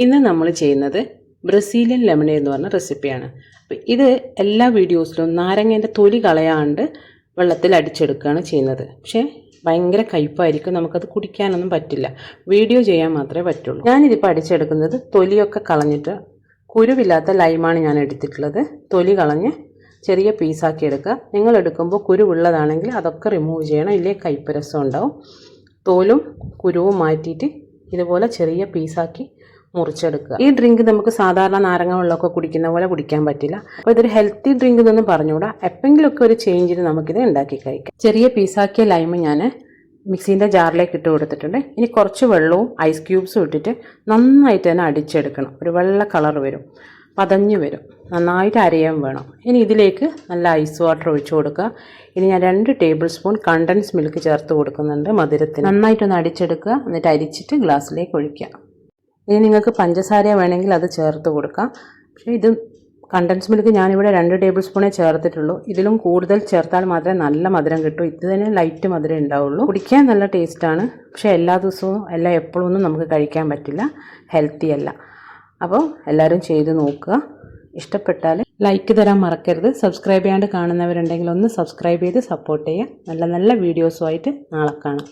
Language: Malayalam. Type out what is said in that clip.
ഇന്ന് നമ്മൾ ചെയ്യുന്നത് ബ്രസീലിയൻ ലെമണേഡ് എന്ന് പറഞ്ഞ റെസിപ്പിയാണ്. അപ്പോൾ ഇത് എല്ലാ വീഡിയോസിലും നാരങ്ങേൻ്റെ തൊലി കളയാണ്ട് വെള്ളത്തിൽ അടിച്ചെടുക്കുകയാണ് ചെയ്യുന്നത്. പക്ഷേ ഭയങ്കര കയ്പ്പായിരിക്കും, നമുക്കത് കുടിക്കാനൊന്നും പറ്റില്ല. വീഡിയോ ചെയ്യാൻ മാത്രമേ പറ്റുള്ളൂ. ഞാനിതിപ്പോൾ അടിച്ചെടുക്കുന്നത് തൊലിയൊക്കെ കളഞ്ഞിട്ട് കുരുവില്ലാത്ത ലൈമാണ് ഞാൻ എടുത്തിട്ടുള്ളത്. തൊലി കളഞ്ഞ് ചെറിയ പീസാക്കി എടുക്കുക. നിങ്ങൾ എടുക്കുമ്പോൾ കുരുവുള്ളതാണെങ്കിൽ അതൊക്കെ റിമൂവ് ചെയ്യണം, ഇല്ലേ കയ്പ്പ് രസം ഉണ്ടാവും. തോലും കുരുവും മാറ്റിയിട്ട് ഇതുപോലെ ചെറിയ പീസാക്കി മുറിച്ചെടുക്കുക. ഈ ഡ്രിങ്ക് നമുക്ക് സാധാരണ നാരങ്ങ വെള്ളമൊക്കെ കുടിക്കുന്ന പോലെ കുടിക്കാൻ പറ്റില്ല. അപ്പോൾ ഇതൊരു ഹെൽത്തി ഡ്രിങ്ക് എന്നൊന്നും പറഞ്ഞുകൂടാ. എപ്പോഴെങ്കിലുമൊക്കെ ഒരു ചേഞ്ചിന് നമുക്കിത് ഉണ്ടാക്കി കഴിക്കാം. ചെറിയ പീസാക്കിയ ലൈം ഞാൻ മിക്സീൻ്റെ ജാറിലേക്ക് ഇട്ട് കൊടുത്തിട്ടുണ്ട്. ഇനി കുറച്ച് വെള്ളവും ഐസ് ക്യൂബ്സും ഇട്ടിട്ട് നന്നായിട്ട് തന്നെ അടിച്ചെടുക്കണം. ഒരു വെള്ള കളർ വരും, പതഞ്ഞ് വരും, നന്നായിട്ട് അരയാൻ വേണം. ഇനി ഇതിലേക്ക് നല്ല ഐസ് വാട്ടർ ഒഴിച്ചു കൊടുക്കുക. ഇനി ഞാൻ 2 ടേബിൾ സ്പൂൺ കണ്ടൻസ് മിൽക്ക് ചേർത്ത് കൊടുക്കുന്നുണ്ട് മധുരത്തിന്. നന്നായിട്ടൊന്ന് അടിച്ചെടുക്കുക, എന്നിട്ട് അരിച്ചിട്ട് ഗ്ലാസ്സിലേക്ക് ഒഴിക്കുക. ഇനി നിങ്ങൾക്ക് പഞ്ചസാര വേണമെങ്കിൽ അത് ചേർത്ത് കൊടുക്കാം. പക്ഷേ ഇത് കണ്ടൻസ് മിൽക്ക് ഞാനിവിടെ 2 ടേബിൾ സ്പൂണേ ചേർത്തിട്ടുള്ളൂ. ഇതിലും കൂടുതൽ ചേർത്താൽ മാത്രമേ നല്ല മധുരം കിട്ടൂ. ഇത് തന്നെ ലൈറ്റ് മധുരം ഉണ്ടാവുള്ളൂ. കുടിക്കാൻ നല്ല ടേസ്റ്റാണ്. പക്ഷേ എല്ലാ ദിവസവും എപ്പോഴും ഒന്നും നമുക്ക് കഴിക്കാൻ പറ്റില്ല, ഹെൽത്തി അല്ല. അപ്പോൾ എല്ലാവരും ചെയ്ത് നോക്കുക. ഇഷ്ടപ്പെട്ടാൽ ലൈക്ക് തരാൻ മറക്കരുത്. സബ്സ്ക്രൈബ് ചെയ്യാണ്ട് കാണുന്നവരുണ്ടെങ്കിൽ ഒന്ന് സബ്സ്ക്രൈബ് ചെയ്ത് സപ്പോർട്ട് ചെയ്യുക. നല്ല നല്ല വീഡിയോസുമായിട്ട് നാളെ കാണാം.